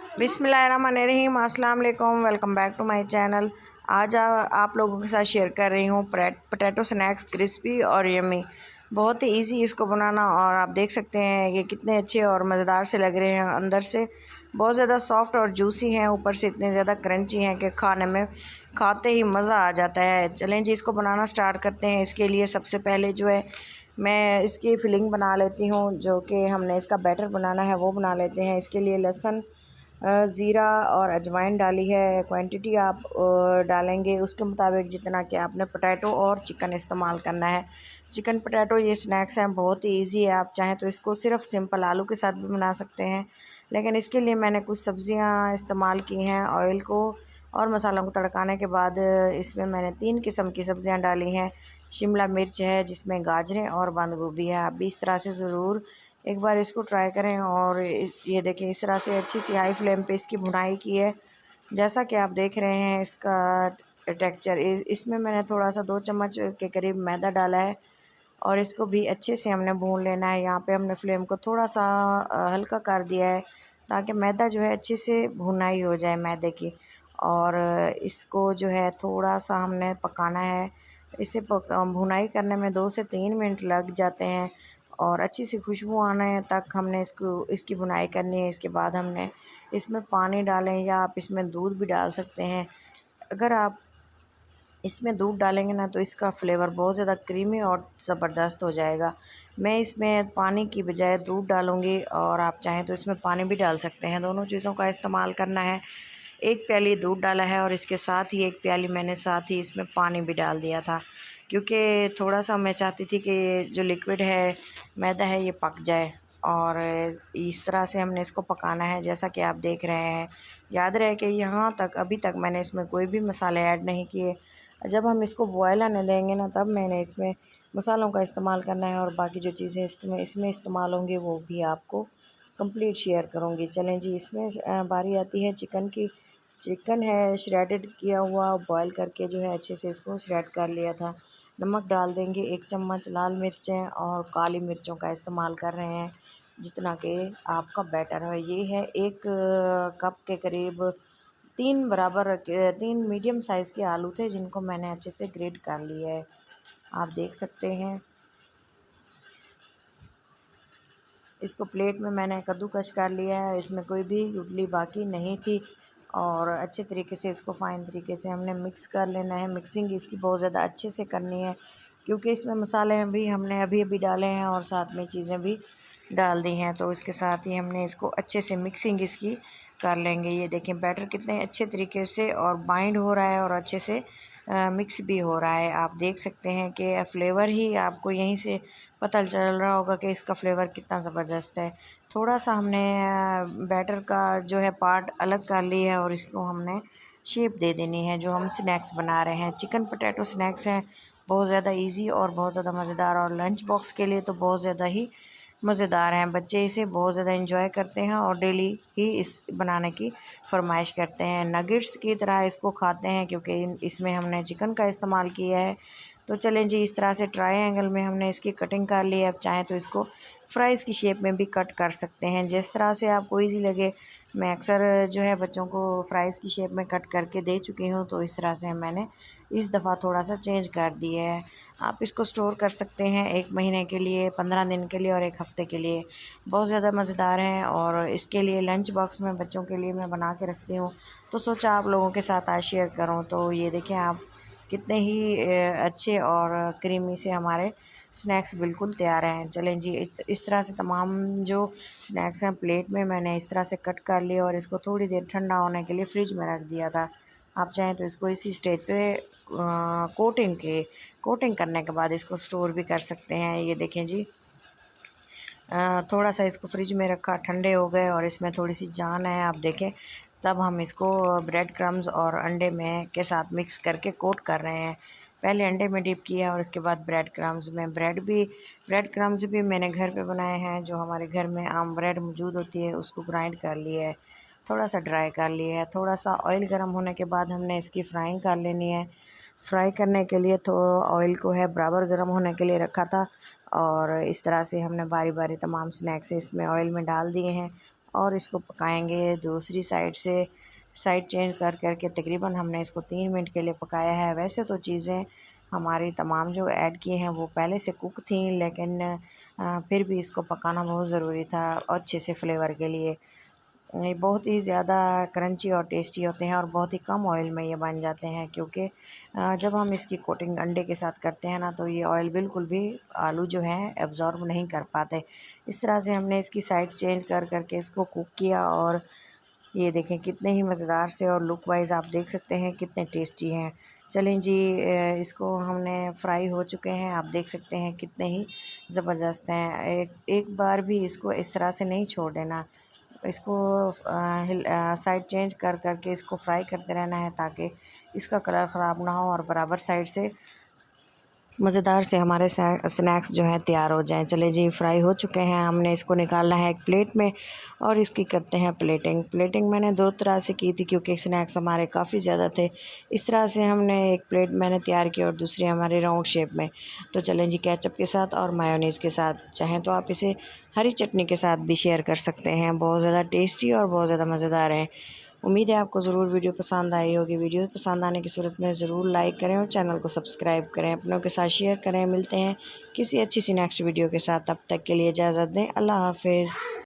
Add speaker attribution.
Speaker 1: बिस्मिल्लाहिर्रहमानिर्रहीम, अस्सलाम वालेकुम। Welcome back to my channel. आज आप लोगों के साथ शेयर कर रही हूँ पोटैटो स्नैक्स क्रिस्पी और यमी। बहुत ही इजी इसको बनाना, और आप देख सकते हैं ये कितने अच्छे और मज़ेदार से लग रहे हैं। अंदर से बहुत ज़्यादा सॉफ्ट और जूसी हैं, ऊपर से इतने ज़्यादा क्रंची हैं कि खाने में खाते ही मज़ा आ जाता है। चलें जी, इसको बनाना स्टार्ट करते हैं। इसके लिए सबसे पहले जो है मैं इसकी फिलिंग बना लेती हूँ, जो कि हमने इसका बैटर बनाना है वो बना लेते हैं। इसके लिए लहसुन, ज़ीरा और अजवाइन डाली है। क्वांटिटी आप डालेंगे उसके मुताबिक जितना कि आपने पोटैटो और चिकन इस्तेमाल करना है। चिकन पोटैटो ये स्नैक्स हैं, बहुत ही इजी है। आप चाहें तो इसको सिर्फ सिंपल आलू के साथ भी बना सकते हैं, लेकिन इसके लिए मैंने कुछ सब्ज़ियां इस्तेमाल की हैं। ऑयल को और मसालों को तड़काने के बाद इसमें मैंने 3 किस्म की सब्ज़ियां डाली हैं। शिमला मिर्च है, जिसमें गाजरें और बंद गोभी है। आप भी इस तरह से ज़रूर एक बार इसको ट्राई करें। और ये देखिए, इस तरह से अच्छी सी हाई फ्लेम पे इसकी भुनाई की है। जैसा कि आप देख रहे हैं इसका टेक्सचर, इसमें मैंने थोड़ा सा 2 चम्मच के करीब मैदा डाला है, और इसको भी अच्छे से हमने भून लेना है। यहाँ पे हमने फ्लेम को थोड़ा सा हल्का कर दिया है, ताकि मैदा जो है अच्छे से भुनाई हो जाए मैदे की। और इसको जो है थोड़ा सा हमने पकाना है। इसे भुनाई करने में 2 से 3 मिनट लग जाते हैं, और अच्छी सी खुशबू आने तक हमने इसकी भुनाई करनी है। इसके बाद हमने इसमें पानी डालें, या आप इसमें दूध भी डाल सकते हैं। अगर आप इसमें दूध डालेंगे ना, तो इसका फ्लेवर बहुत ज़्यादा क्रीमी और ज़बरदस्त हो जाएगा। मैं इसमें पानी की बजाय दूध डालूँगी, और आप चाहें तो इसमें पानी भी डाल सकते हैं। दोनों चीज़ों का इस्तेमाल करना है। 1 प्याली दूध डाला है, और इसके साथ ही 1 प्याली मैंने साथ ही इसमें पानी भी डाल दिया था, क्योंकि थोड़ा सा मैं चाहती थी कि जो लिक्विड है, मैदा है, ये पक जाए। और इस तरह से हमने इसको पकाना है, जैसा कि आप देख रहे हैं। याद रहे कि यहाँ तक अभी तक मैंने इसमें कोई भी मसाले ऐड नहीं किए। जब हम इसको बॉयल आने देंगे ना, तब मैंने इसमें मसालों का इस्तेमाल करना है, और बाकी जो चीज़ें इसमें इस्तेमाल होंगी वो भी आपको कंप्लीट शेयर करूँगी। चलें जी, इसमें बारी आती है चिकन की। चिकन है श्रेडेड किया हुआ, बॉयल करके जो है अच्छे से इसको श्रेड कर लिया था। नमक डाल देंगे 1 चम्मच, लाल मिर्चें और काली मिर्चों का इस्तेमाल कर रहे हैं, जितना कि आपका बैटर है। ये है 1 कप के करीब 3 मीडियम साइज़ के आलू थे, जिनको मैंने अच्छे से ग्रेट कर लिया है। आप देख सकते हैं। इसको प्लेट में मैंने कद्दूकस कर लिया है, इसमें कोई भी गुठली बाकी नहीं थी। और अच्छे तरीके से इसको फ़ाइन तरीके से हमने मिक्स कर लेना है। मिक्सिंग इसकी बहुत ज़्यादा अच्छे से करनी है, क्योंकि इसमें मसाले भी हमने अभी अभी डाले हैं, और साथ में चीज़ें भी डाल दी हैं। तो इसके साथ ही हमने इसको अच्छे से मिक्सिंग इसकी कर लेंगे। ये देखें, बैटर कितने अच्छे तरीके से और बाइंड हो रहा है, और अच्छे से मिक्स भी हो रहा है। आप देख सकते हैं कि फ्लेवर ही आपको यहीं से पता चल रहा होगा कि इसका फ्लेवर कितना ज़बरदस्त है। थोड़ा सा हमने बैटर का जो है पार्ट अलग कर लिया है, और इसको हमने शेप दे देनी है, जो हम स्नैक्स बना रहे हैं। चिकन पोटैटो स्नैक्स हैं, बहुत ज़्यादा इजी और बहुत ज़्यादा मज़ेदार, और लंच बॉक्स के लिए तो बहुत ज़्यादा ही मज़ेदार हैं। बच्चे इसे बहुत ज़्यादा एंजॉय करते हैं, और डेली ही इस बनाने की फरमाइश करते हैं। नगेट्स की तरह इसको खाते हैं, क्योंकि इसमें हमने चिकन का इस्तेमाल किया है। तो चलें जी, इस तरह से ट्रायंगल में हमने इसकी कटिंग कर ली है। अब चाहें तो इसको फ्राइज़ की शेप में भी कट कर सकते हैं, जिस तरह से आपको ईज़ी लगे। मैं अक्सर जो है बच्चों को फ्राइज़ की शेप में कट करके दे चुकी हूँ, तो इस तरह से मैंने इस दफ़ा थोड़ा सा चेंज कर दिया है। आप इसको स्टोर कर सकते हैं 1 महीने के लिए, 15 दिन के लिए और 1 हफ़्ते के लिए। बहुत ज़्यादा मज़ेदार हैं, और इसके लिए लंच बॉक्स में बच्चों के लिए मैं बना के रखती हूँ, तो सोचा आप लोगों के साथ आज शेयर करूँ। तो ये देखें आप, कितने ही अच्छे और क्रीमी से हमारे स्नैक्स बिल्कुल तैयार हैं। चलें जी, इस तरह से तमाम जो स्नैक्स हैं प्लेट में मैंने इस तरह से कट कर लिए, और इसको थोड़ी देर ठंडा होने के लिए फ्रिज में रख दिया था। आप चाहें तो इसको इसी स्टेज पे कोटिंग करने के बाद इसको स्टोर भी कर सकते हैं। ये देखें जी, थोड़ा सा इसको फ्रिज में रखा, ठंडे हो गए, और इसमें थोड़ी सी जान है। आप देखें, तब हम इसको ब्रेड क्रम्स और अंडे में के साथ मिक्स करके कोट कर रहे हैं। पहले अंडे में डिप किया, और उसके बाद ब्रेड क्रम्स में। ब्रेड क्रम्स भी मैंने घर पे बनाए हैं। जो हमारे घर में आम ब्रेड मौजूद होती है, उसको ग्राइंड कर लिया है, थोड़ा सा ड्राई कर लिया है। थोड़ा सा ऑयल गर्म होने के बाद हमने इसकी फ्राइंग कर लेनी है। फ्राई करने के लिए तो ऑयल को है बराबर गर्म होने के लिए रखा था, और इस तरह से हमने बारी बारी तमाम स्नैक्स इसमें ऑयल में डाल दिए हैं। और इसको पकाएंगे दूसरी साइड से। साइड चेंज कर करके तकरीबन हमने इसको 3 मिनट के लिए पकाया है। वैसे तो चीज़ें हमारी तमाम जो ऐड की हैं वो पहले से कुक थी, लेकिन फिर भी इसको पकाना बहुत ज़रूरी था अच्छे से फ्लेवर के लिए। ये बहुत ही ज़्यादा क्रंची और टेस्टी होते हैं और बहुत ही कम ऑयल में ये बन जाते हैं, क्योंकि जब हम इसकी कोटिंग अंडे के साथ करते हैं ना, तो ये ऑयल बिल्कुल भी आलू जो है एब्ज़ॉर्ब नहीं कर पाते। इस तरह से हमने इसकी साइड चेंज कर करके इसको कुक किया और ये देखें कितने ही मज़ेदार से, और लुक वाइज आप देख सकते हैं कितने टेस्टी हैं। चलें जी, इसको हमने फ्राई हो चुके हैं, आप देख सकते हैं कितने ही ज़बरदस्त हैं। एक बार भी इसको इस तरह से नहीं छोड़ देना, इसको साइड चेंज कर करके इसको फ्राई करते रहना है ताकि इसका कलर ख़राब ना हो और बराबर साइड से मज़ेदार से हमारे स्नैक्स जो हैं तैयार हो जाएं। चले जी, फ्राई हो चुके हैं, हमने इसको निकालना है एक प्लेट में और इसकी करते हैं प्लेटिंग मैंने 2 तरह से की थी, क्योंकि स्नैक्स हमारे काफ़ी ज़्यादा थे। इस तरह से हमने एक प्लेट मैंने तैयार की और दूसरी हमारे राउंड शेप में। तो चलें जी, केचप के साथ और मायोनीज़ के साथ, चाहें तो आप इसे हरी चटनी के साथ भी शेयर कर सकते हैं। बहुत ज़्यादा टेस्टी और बहुत ज़्यादा मज़ेदार हैं। उम्मीद है आपको ज़रूर वीडियो पसंद आई होगी। वीडियो पसंद आने की सूरत में ज़रूर लाइक करें और चैनल को सब्सक्राइब करें, अपनों के साथ शेयर करें। मिलते हैं किसी अच्छी सी नेक्स्ट वीडियो के साथ, तब तक के लिए इजाज़त दें। अल्लाह हाफ़िज़।